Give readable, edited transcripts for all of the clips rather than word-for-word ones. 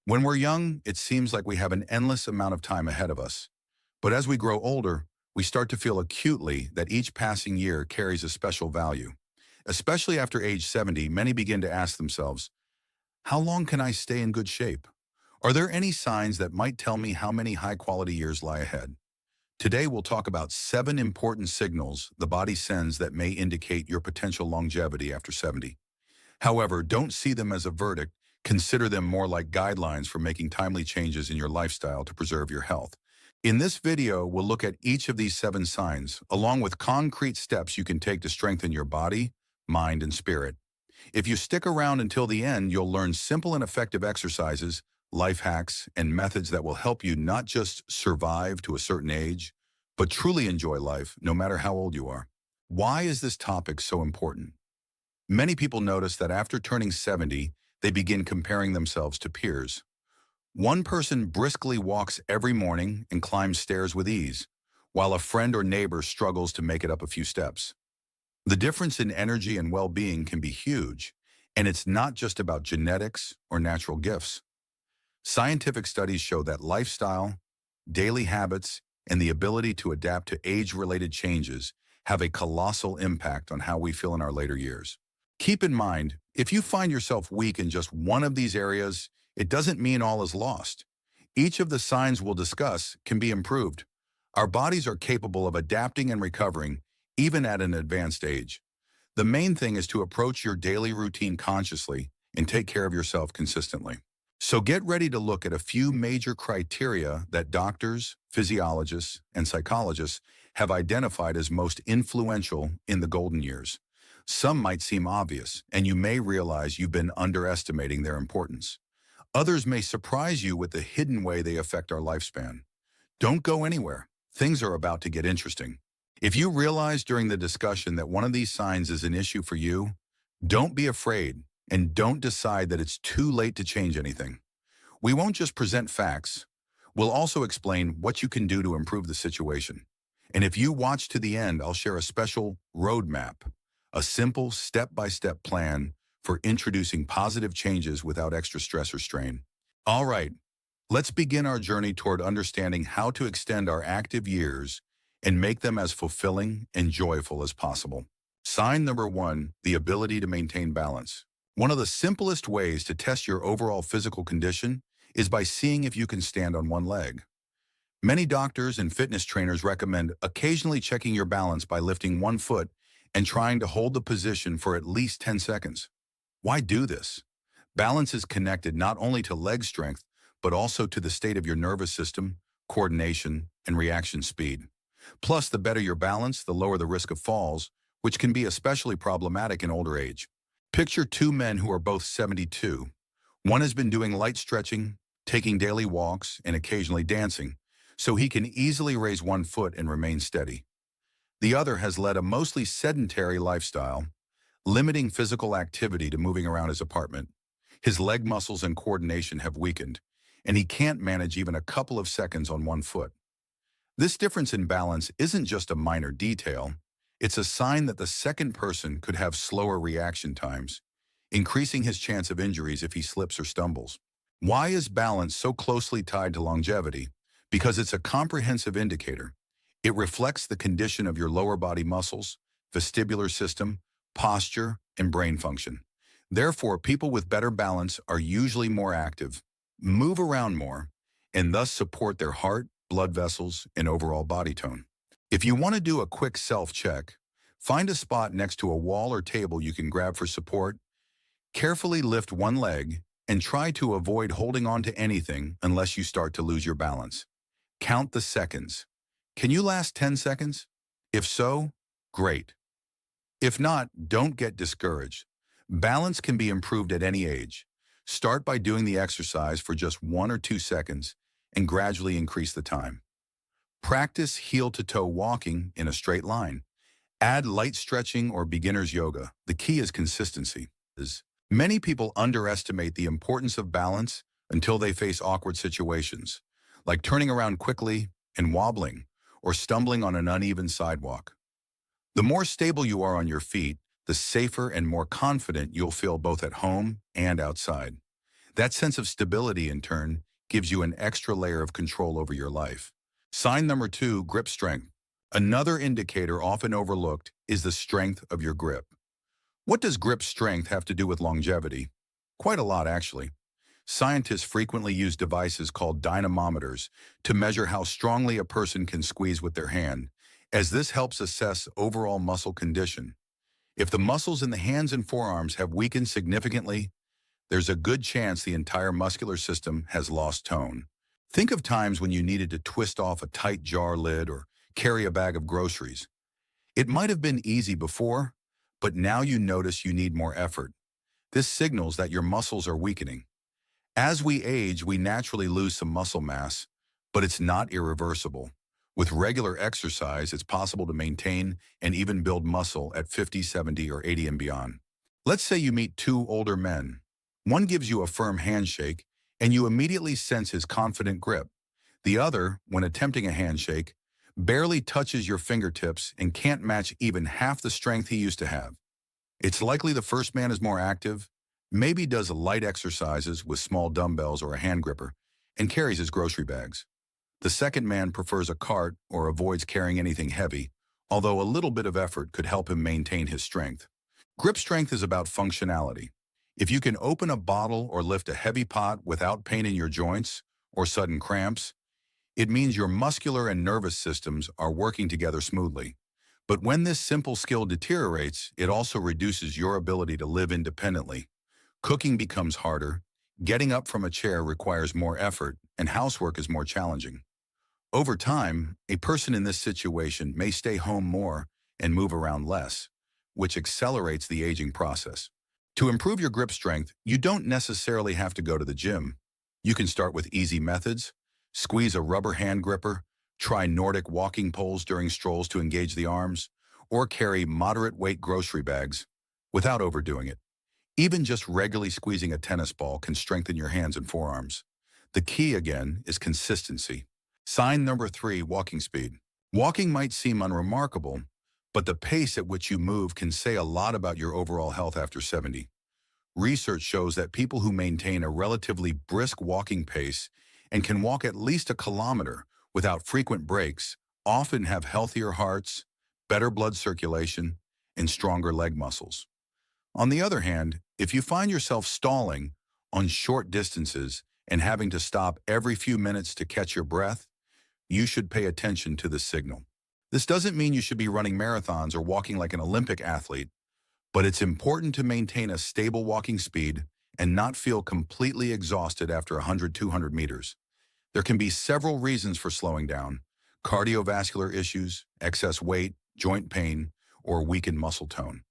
When we're young, it seems like we have an endless amount of time ahead of us. But as we grow older, we start to feel acutely that each passing year carries a special value. Especially after age 70, many begin to ask themselves, how long can I stay in good shape? Are there any signs that might tell me how many high-quality years lie ahead? Today, we'll talk about 7 important signals the body sends that may indicate your potential longevity after 70. However, don't see them as a verdict. Consider them more like guidelines for making timely changes in your lifestyle to preserve your health. In this video, we'll look at each of these 7 signs, along with concrete steps you can take to strengthen your body, mind, and spirit. If you stick around until the end, you'll learn simple and effective exercises, life hacks, and methods that will help you not just survive to a certain age, but truly enjoy life, no matter how old you are. Why is this topic so important? Many people notice that after turning 70, they begin comparing themselves to peers. One person briskly walks every morning and climbs stairs with ease, while a friend or neighbor struggles to make it up a few steps. The difference in energy and well-being can be huge, and it's not just about genetics or natural gifts. Scientific studies show that lifestyle, daily habits, and the ability to adapt to age-related changes have a colossal impact on how we feel in our later years. Keep in mind, if you find yourself weak in just one of these areas, it doesn't mean all is lost. Each of the signs we'll discuss can be improved. Our bodies are capable of adapting and recovering, even at an advanced age. The main thing is to approach your daily routine consciously and take care of yourself consistently. So get ready to look at a few major criteria that doctors, physiologists, and psychologists have identified as most influential in the golden years. Some might seem obvious, and you may realize you've been underestimating their importance. Others may surprise you with the hidden way they affect our lifespan. Don't go anywhere. Things are about to get interesting. If you realize during the discussion that one of these signs is an issue for you, don't be afraid and don't decide that it's too late to change anything. We won't just present facts. We'll also explain what you can do to improve the situation. And if you watch to the end, I'll share a special roadmap, a simple step-by-step plan for introducing positive changes without extra stress or strain. All right, let's begin our journey toward understanding how to extend our active years and make them as fulfilling and joyful as possible. Sign number 1, the ability to maintain balance. One of the simplest ways to test your overall physical condition is by seeing if you can stand on one leg. Many doctors and fitness trainers recommend occasionally checking your balance by lifting one foot and trying to hold the position for at least 10 seconds. Why do this? Balance is connected not only to leg strength, but also to the state of your nervous system, coordination, and reaction speed. Plus, the better your balance, the lower the risk of falls, which can be especially problematic in older age. Picture 2 men who are both 72. One has been doing light stretching, taking daily walks, and occasionally dancing, so he can easily raise one foot and remain steady. The other has led a mostly sedentary lifestyle, limiting physical activity to moving around his apartment. His leg muscles and coordination have weakened, and he can't manage even a couple of seconds on one foot. This difference in balance isn't just a minor detail. It's a sign that the second person could have slower reaction times, increasing his chance of injuries if he slips or stumbles. Why is balance so closely tied to longevity? Because it's a comprehensive indicator. It reflects the condition of your lower body muscles, vestibular system, posture, and brain function. Therefore, people with better balance are usually more active, move around more, and thus support their heart, blood vessels, and overall body tone. If you want to do a quick self-check, find a spot next to a wall or table you can grab for support. Carefully lift one leg and try to avoid holding on to anything unless you start to lose your balance. Count the seconds. Can you last 10 seconds? If so, great. If not, don't get discouraged. Balance can be improved at any age. Start by doing the exercise for just 1 or 2 seconds and gradually increase the time. Practice heel-to-toe walking in a straight line. Add light stretching or beginner's yoga. The key is consistency. Many people underestimate the importance of balance until they face awkward situations, like turning around quickly and wobbling, or stumbling on an uneven sidewalk. The more stable you are on your feet, the safer and more confident you'll feel both at home and outside. That sense of stability, in turn, gives you an extra layer of control over your life. Sign number 2, grip strength. Another indicator often overlooked is the strength of your grip. What does grip strength have to do with longevity? Quite a lot, actually. Scientists frequently use devices called dynamometers to measure how strongly a person can squeeze with their hand, as this helps assess overall muscle condition. If the muscles in the hands and forearms have weakened significantly, there's a good chance the entire muscular system has lost tone. Think of times when you needed to twist off a tight jar lid or carry a bag of groceries. It might have been easy before, but now you notice you need more effort. This signals that your muscles are weakening. As we age, we naturally lose some muscle mass, but it's not irreversible. With regular exercise, it's possible to maintain and even build muscle at 50, 70, or 80 and beyond. Let's say you meet two older men. One gives you a firm handshake, and you immediately sense his confident grip. The other, when attempting a handshake, barely touches your fingertips and can't match even half the strength he used to have. It's likely the first man is more active, maybe does light exercises with small dumbbells or a hand gripper, and carries his grocery bags. The second man prefers a cart or avoids carrying anything heavy, although a little bit of effort could help him maintain his strength. Grip strength is about functionality. If you can open a bottle or lift a heavy pot without pain in your joints or sudden cramps, it means your muscular and nervous systems are working together smoothly. But when this simple skill deteriorates, it also reduces your ability to live independently. Cooking becomes harder, getting up from a chair requires more effort, and housework is more challenging. Over time, a person in this situation may stay home more and move around less, which accelerates the aging process. To improve your grip strength, you don't necessarily have to go to the gym. You can start with easy methods, squeeze a rubber hand gripper, try Nordic walking poles during strolls to engage the arms, or carry moderate weight grocery bags without overdoing it. Even just regularly squeezing a tennis ball can strengthen your hands and forearms. The key, again, is consistency. Sign number 3, walking speed. Walking might seem unremarkable, but the pace at which you move can say a lot about your overall health after 70. Research shows that people who maintain a relatively brisk walking pace and can walk at least a kilometer without frequent breaks often have healthier hearts, better blood circulation, and stronger leg muscles. On the other hand, if you find yourself stalling on short distances and having to stop every few minutes to catch your breath, you should pay attention to this signal. This doesn't mean you should be running marathons or walking like an Olympic athlete, but it's important to maintain a stable walking speed and not feel completely exhausted after 100, 200 meters. There can be several reasons for slowing down: cardiovascular issues, excess weight, joint pain, or weakened muscle tone.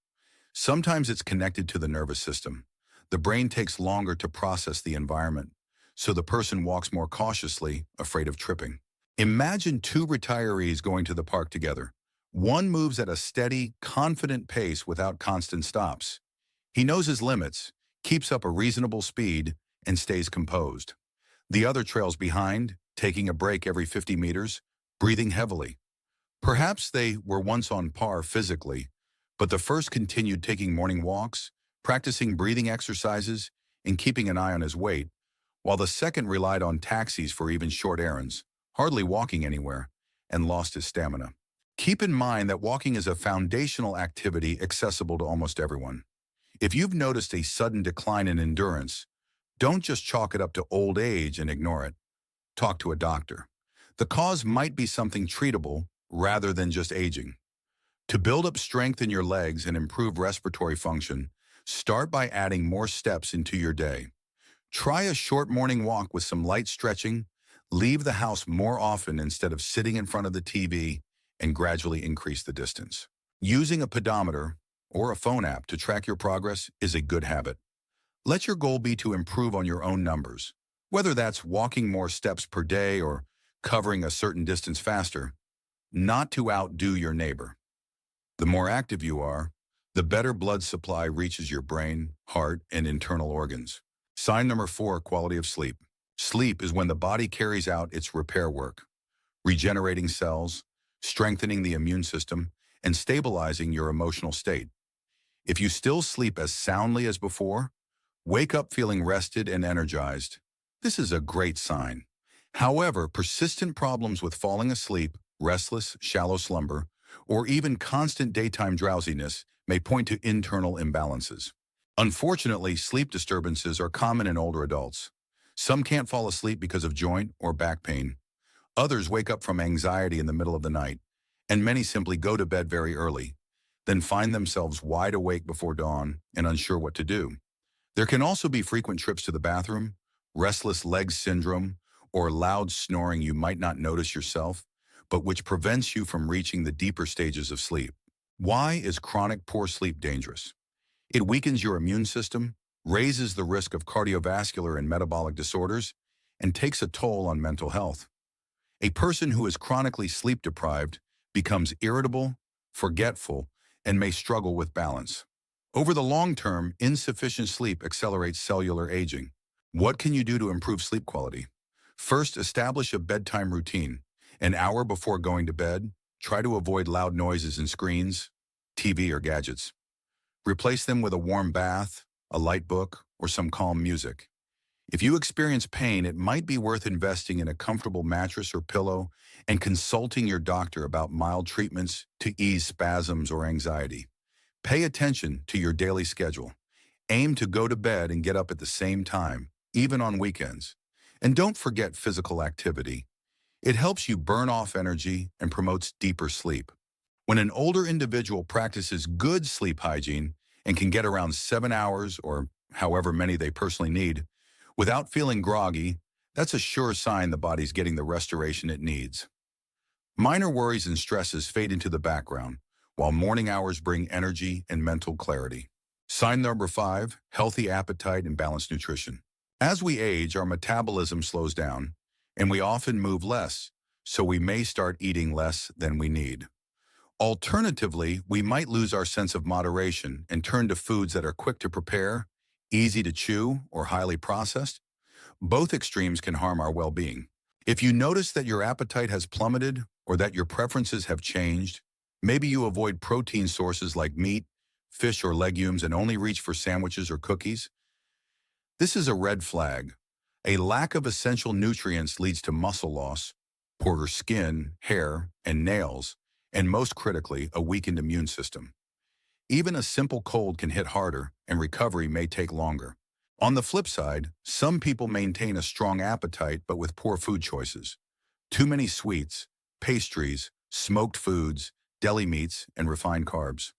Sometimes it's connected to the nervous system. The brain takes longer to process the environment, so the person walks more cautiously, afraid of tripping. Imagine two retirees going to the park together. One moves at a steady, confident pace without constant stops. He knows his limits, keeps up a reasonable speed, and stays composed. The other trails behind, taking a break every 50 meters, breathing heavily. Perhaps they were once on par physically, but the first continued taking morning walks, practicing breathing exercises, and keeping an eye on his weight, while the second relied on taxis for even short errands, hardly walking anywhere, and lost his stamina. Keep in mind that walking is a foundational activity accessible to almost everyone. If you've noticed a sudden decline in endurance, don't just chalk it up to old age and ignore it. Talk to a doctor. The cause might be something treatable rather than just aging. To build up strength in your legs and improve respiratory function, start by adding more steps into your day. Try a short morning walk with some light stretching, leave the house more often instead of sitting in front of the TV, and gradually increase the distance. Using a pedometer or a phone app to track your progress is a good habit. Let your goal be to improve on your own numbers, whether that's walking more steps per day or covering a certain distance faster, not to outdo your neighbor. The more active you are, the better blood supply reaches your brain, heart, and internal organs. Sign number 4, quality of sleep. Sleep is when the body carries out its repair work, regenerating cells, strengthening the immune system, and stabilizing your emotional state. If you still sleep as soundly as before, Wake up feeling rested and energized. This is a great sign. However, persistent problems with falling asleep, restless, shallow slumber, or even constant daytime drowsiness may point to internal imbalances. Unfortunately, sleep disturbances are common in older adults. Some can't fall asleep because of joint or back pain. Others wake up from anxiety in the middle of the night, and many simply go to bed very early, then find themselves wide awake before dawn and unsure what to do. There can also be frequent trips to the bathroom, restless leg syndrome, or loud snoring you might not notice yourself, but which prevents you from reaching the deeper stages of sleep. Why is chronic poor sleep dangerous? It weakens your immune system, raises the risk of cardiovascular and metabolic disorders, and takes a toll on mental health. A person who is chronically sleep deprived becomes irritable, forgetful, and may struggle with balance. Over the long term, insufficient sleep accelerates cellular aging. What can you do to improve sleep quality? First, establish a bedtime routine. An hour before going to bed, try to avoid loud noises and screens, TV, or gadgets. Replace them with a warm bath, a light book, or some calm music. If you experience pain, it might be worth investing in a comfortable mattress or pillow and consulting your doctor about mild treatments to ease spasms or anxiety. Pay attention to your daily schedule. Aim to go to bed and get up at the same time, even on weekends. And don't forget physical activity. It helps you burn off energy and promotes deeper sleep. When an older individual practices good sleep hygiene and can get around 7 hours or however many they personally need, without feeling groggy, that's a sure sign the body's getting the restoration it needs. Minor worries and stresses fade into the background, while morning hours bring energy and mental clarity. Sign number 5, healthy appetite and balanced nutrition. As we age, our metabolism slows down, and we often move less, so we may start eating less than we need. Alternatively, we might lose our sense of moderation and turn to foods that are quick to prepare, easy to chew, or highly processed. Both extremes can harm our well-being. If you notice that your appetite has plummeted or that your preferences have changed, maybe you avoid protein sources like meat, fish, or legumes and only reach for sandwiches or cookies. This is a red flag. A lack of essential nutrients leads to muscle loss, poorer skin, hair, and nails, and most critically, a weakened immune system. Even a simple cold can hit harder, and recovery may take longer. On the flip side, some people maintain a strong appetite but with poor food choices. Too many sweets, pastries, smoked foods, deli meats, and refined carbs.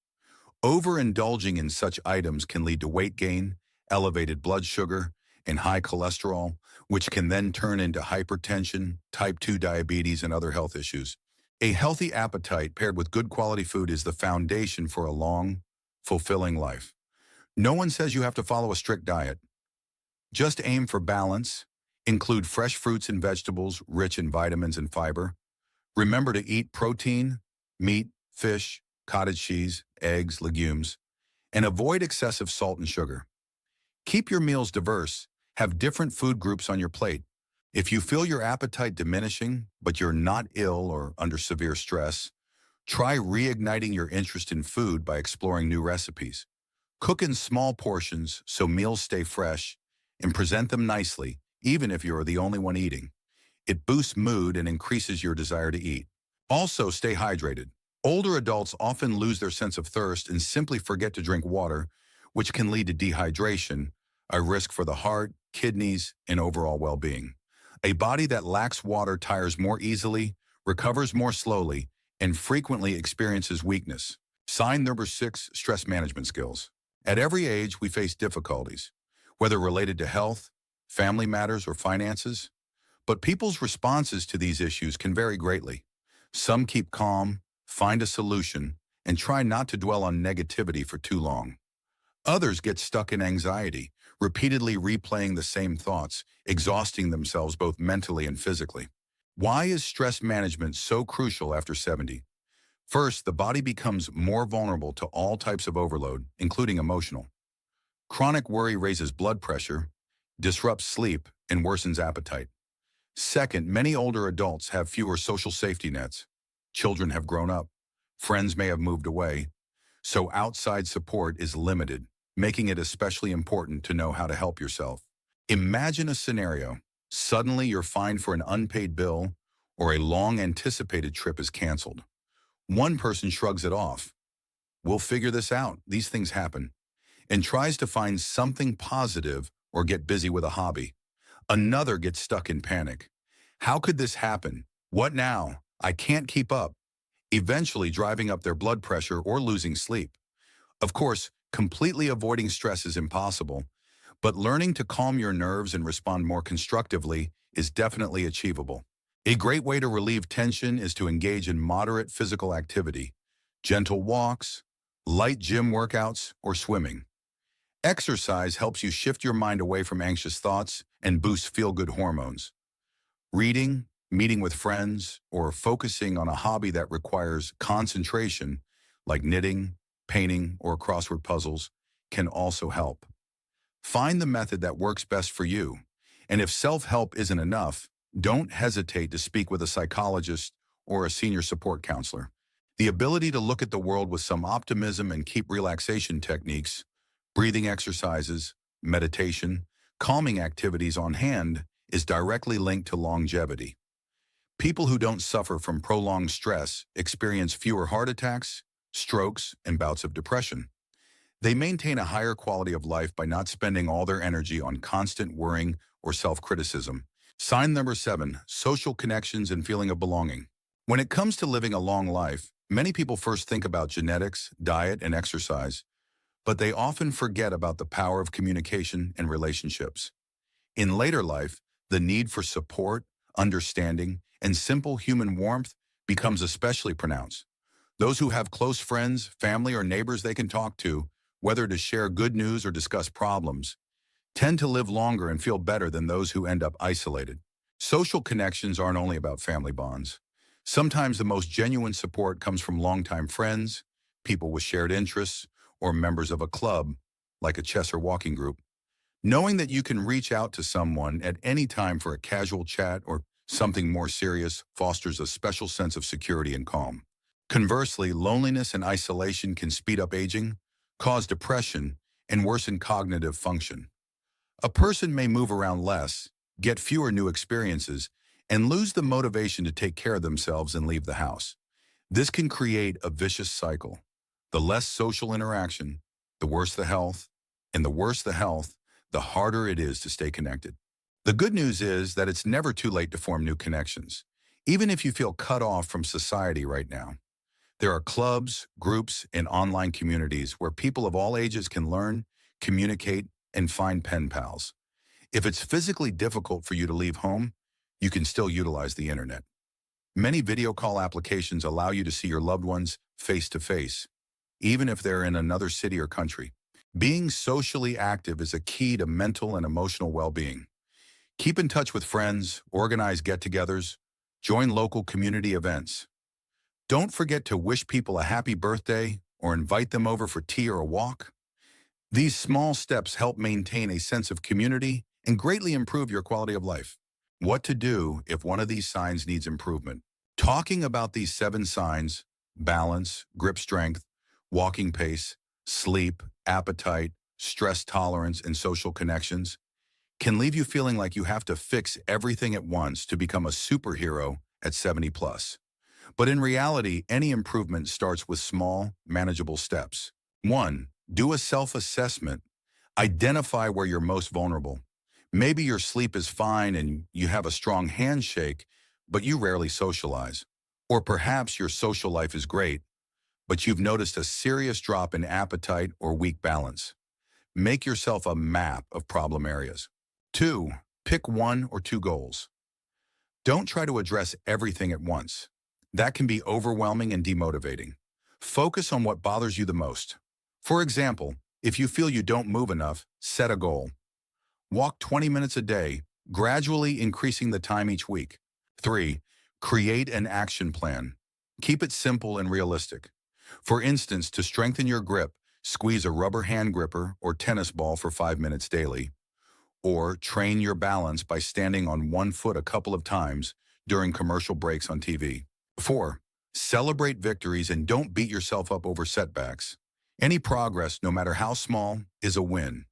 Overindulging in such items can lead to weight gain, elevated blood sugar, and high cholesterol, which can then turn into hypertension, type 2 diabetes, and other health issues. A healthy appetite paired with good quality food is the foundation for a long, fulfilling life. No one says you have to follow a strict diet. Just aim for balance, include fresh fruits and vegetables rich in vitamins and fiber. Remember to eat protein, meat, fish, cottage cheese, eggs, legumes, and avoid excessive salt and sugar. Keep your meals diverse. Have different food groups on your plate. If you feel your appetite diminishing, but you're not ill or under severe stress, try reigniting your interest in food by exploring new recipes. Cook in small portions so meals stay fresh, and present them nicely, even if you're the only one eating. It boosts mood and increases your desire to eat. Also, stay hydrated. Older adults often lose their sense of thirst and simply forget to drink water, which can lead to dehydration, a risk for the heart, kidneys, and overall well-being. A body that lacks water tires more easily, recovers more slowly, and frequently experiences weakness. Sign number 6, stress management skills. At every age, we face difficulties, whether related to health, family matters, or finances. But people's responses to these issues can vary greatly. Some keep calm, find a solution, and try not to dwell on negativity for too long. Others get stuck in anxiety, repeatedly replaying the same thoughts, exhausting themselves both mentally and physically. Why is stress management so crucial after 70? First, the body becomes more vulnerable to all types of overload, including emotional. Chronic worry raises blood pressure, disrupts sleep, and worsens appetite. Second, many older adults have fewer social safety nets. Children have grown up. Friends may have moved away. So outside support is limited, making it especially important to know how to help yourself. Imagine a scenario. Suddenly you're fined for an unpaid bill or a long-anticipated trip is canceled. One person shrugs it off. We'll figure this out. These things happen. And tries to find something positive or get busy with a hobby. Another gets stuck in panic. How could this happen? What now? I can't keep up. Eventually driving up their blood pressure or losing sleep. Of course, completely avoiding stress is impossible, but learning to calm your nerves and respond more constructively is definitely achievable. A great way to relieve tension is to engage in moderate physical activity, gentle walks, light gym workouts, or swimming. Exercise helps you shift your mind away from anxious thoughts and boost feel-good hormones. Reading, meeting with friends, or focusing on a hobby that requires concentration, like knitting, painting, or crossword puzzles, can also help. Find the method that works best for you. And if self-help isn't enough, don't hesitate to speak with a psychologist or a senior support counselor. The ability to look at the world with some optimism and keep relaxation techniques, breathing exercises, meditation, calming activities on hand is directly linked to longevity. People who don't suffer from prolonged stress experience fewer heart attacks, strokes, and bouts of depression. They maintain a higher quality of life by not spending all their energy on constant worrying or self-criticism. Sign number 7, social connections and feeling of belonging. When it comes to living a long life, many people first think about genetics, diet, and exercise, but they often forget about the power of communication and relationships. In later life, the need for support, understanding, and simple human warmth becomes especially pronounced. Those who have close friends, family, or neighbors they can talk to, whether to share good news or discuss problems, tend to live longer and feel better than those who end up isolated. Social connections aren't only about family bonds. Sometimes the most genuine support comes from longtime friends, people with shared interests, or members of a club, like a chess or walking group. Knowing that you can reach out to someone at any time for a casual chat or something more serious fosters a special sense of security and calm. Conversely, loneliness and isolation can speed up aging, cause depression, and worsen cognitive function. A person may move around less, get fewer new experiences, and lose the motivation to take care of themselves and leave the house. This can create a vicious cycle. The less social interaction, the worse the health, and the worse the health, the harder it is to stay connected. The good news is that it's never too late to form new connections, even if you feel cut off from society right now. There are clubs, groups, and online communities where people of all ages can learn, communicate, and find pen pals. If it's physically difficult for you to leave home, you can still utilize the internet. Many video call applications allow you to see your loved ones face to face, even if they're in another city or country. Being socially active is a key to mental and emotional well-being. Keep in touch with friends, organize get-togethers, join local community events. Don't forget to wish people a happy birthday or invite them over for tea or a walk. These small steps help maintain a sense of community and greatly improve your quality of life. What to do if one of these signs needs improvement? Talking about these 7 signs, balance, grip strength, walking pace, sleep, appetite, stress tolerance, and social connections, can leave you feeling like you have to fix everything at once to become a superhero at 70 plus. But in reality, any improvement starts with small, manageable steps. 1. Do a self-assessment. Identify where you're most vulnerable. Maybe your sleep is fine and you have a strong handshake, but you rarely socialize. Or perhaps your social life is great, but you've noticed a serious drop in appetite or weak balance. Make yourself a map of problem areas. 2. Pick 1 or 2 goals. Don't try to address everything at once. That can be overwhelming and demotivating. Focus on what bothers you the most. For example, if you feel you don't move enough, set a goal. Walk 20 minutes a day, gradually increasing the time each week. 3. Create an action plan. Keep it simple and realistic. For instance, to strengthen your grip, squeeze a rubber hand gripper or tennis ball for 5 minutes daily. Or train your balance by standing on one foot a couple of times during commercial breaks on TV. 4. Celebrate victories and don't beat yourself up over setbacks. Any progress, no matter how small, is a win.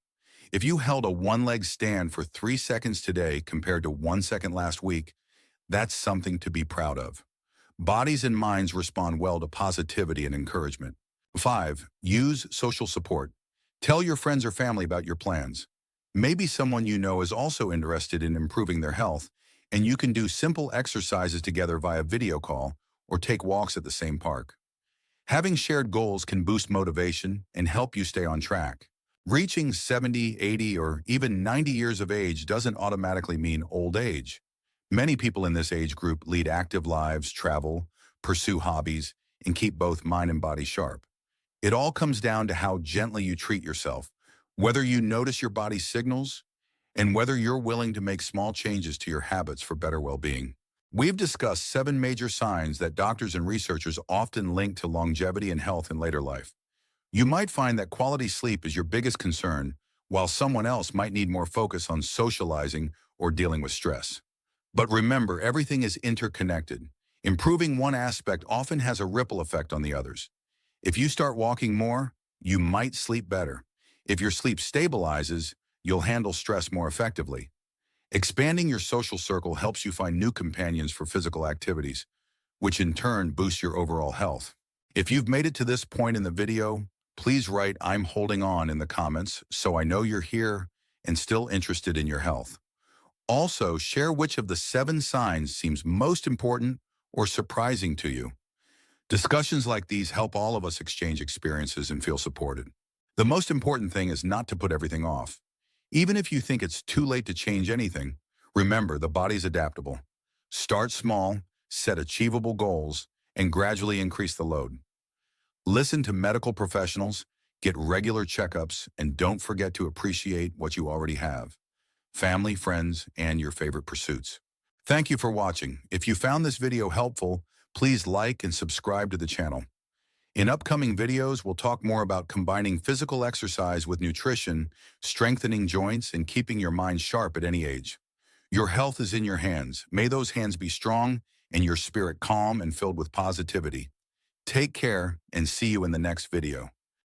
If you held a one-leg stand for 3 seconds today compared to 1 second last week, that's something to be proud of. Bodies and minds respond well to positivity and encouragement. 5. Use social support. Tell your friends or family about your plans. Maybe someone you know is also interested in improving their health, and you can do simple exercises together via video call or take walks at the same park. Having shared goals can boost motivation and help you stay on track. Reaching 70, 80, or even 90 years of age doesn't automatically mean old age. Many people in this age group lead active lives, travel, pursue hobbies, and keep both mind and body sharp. It all comes down to how gently you treat yourself, whether you notice your body's signals, and whether you're willing to make small changes to your habits for better well-being. We've discussed 7 major signs that doctors and researchers often link to longevity and health in later life. You might find that quality sleep is your biggest concern, while someone else might need more focus on socializing or dealing with stress. But remember, everything is interconnected. Improving one aspect often has a ripple effect on the others. If you start walking more, you might sleep better. If your sleep stabilizes, you'll handle stress more effectively. Expanding your social circle helps you find new companions for physical activities, which in turn boosts your overall health. If you've made it to this point in the video, please write "I'm holding on" in the comments so I know you're here and still interested in your health. Also, share which of the 7 signs seems most important or surprising to you. Discussions like these help all of us exchange experiences and feel supported. The most important thing is not to put everything off. Even if you think it's too late to change anything, remember the body's adaptable. Start small, set achievable goals, and gradually increase the load. Listen to medical professionals, get regular checkups, and don't forget to appreciate what you already have: family, friends, and your favorite pursuits. Thank you for watching. If you found this video helpful, please like and subscribe to the channel. In upcoming videos, we'll talk more about combining physical exercise with nutrition, strengthening joints, and keeping your mind sharp at any age. Your health is in your hands. May those hands be strong and your spirit calm and filled with positivity. Take care and see you in the next video.